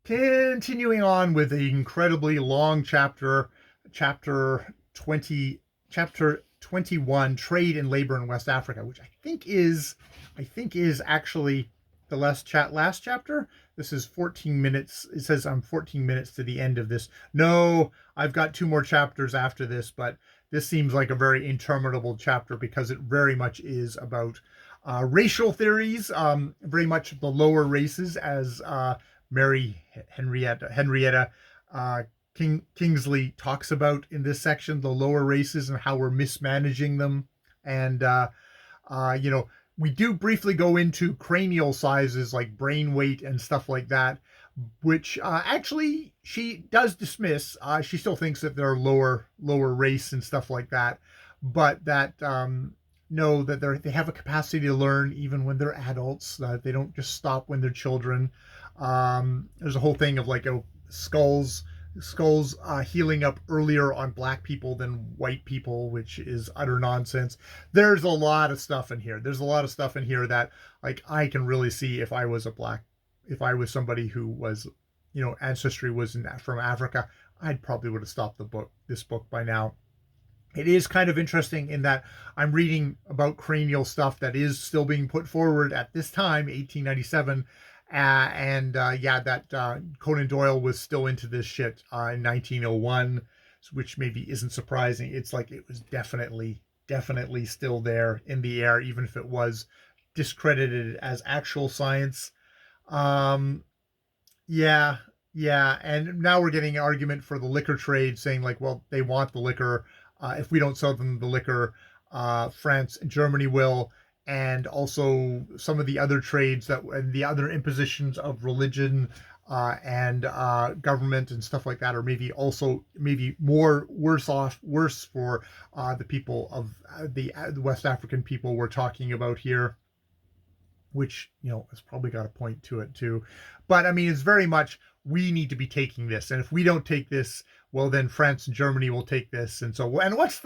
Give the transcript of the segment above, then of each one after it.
Continuing on with the incredibly long chapter 20, chapter 21, Trade and Labor in West Africa, which I think is actually the last chapter. This is 14 minutes. It says I'm 14 minutes to the end of this. No, I've got 2 more chapters after this, but this seems like a very interminable chapter because it very much is about racial theories, very much the lower races, as Mary Henrietta Kingsley talks about in this section, the lower races and how we're mismanaging them. And, you know, we do briefly go into cranial sizes like brain weight and stuff like that, which actually she does dismiss. She still thinks that they're lower race and stuff like that, but that know that they have a capacity to learn even when they're adults. They don't just stop when they're children. There's a whole thing of like skulls healing up earlier on black people than white people, which is utter nonsense. There's a lot of stuff in here. There's a lot of stuff in here that like I can really see if I was somebody who was, ancestry was from Africa, I'd probably would have stopped this book by now. It is kind of interesting in that I'm reading about cranial stuff that is still being put forward at this time, 1897. Conan Doyle was still into this shit in 1901, which maybe isn't surprising. It's like it was definitely still there in the air, even if it was discredited as actual science. Yeah. And now we're getting an argument for the liquor trade saying like, well, they want the liquor. If we don't sell them the liquor, France and Germany will, and also some of the other trades and the other impositions of religion and government and stuff like that, or maybe worse for the people of the West African people we're talking about here, which has probably got a point to it too. But I mean, it's very much we need to be taking this, and if we don't take this, well, then France and Germany will take this. And so, and there's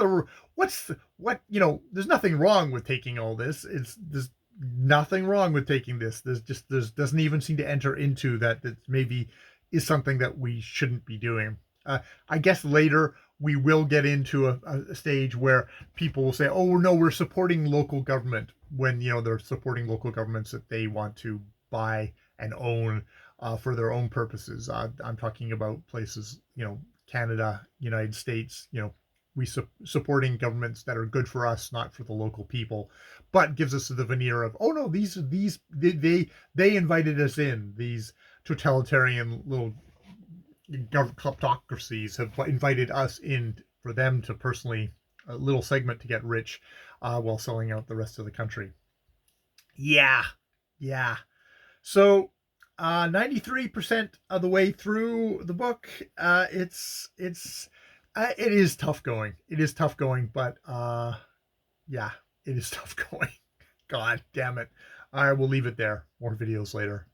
nothing wrong with taking all this. There's nothing wrong with taking this. There's doesn't even seem to enter into that maybe is something that we shouldn't be doing. I guess later we will get into a stage where people will say, oh, no, we're supporting local government, when, they're supporting local governments that they want to buy and own for their own purposes. I'm talking about places, Canada, United States, we supporting governments that are good for us, not for the local people, but gives us the veneer of, oh no, they invited us in. These totalitarian little kleptocracies have invited us in for them to personally, a little segment to get rich while selling out the rest of the country. Yeah. So 93% of the way through the book. It is tough going. It is tough going, but yeah, it is tough going. God damn it. I will leave it there. More videos later.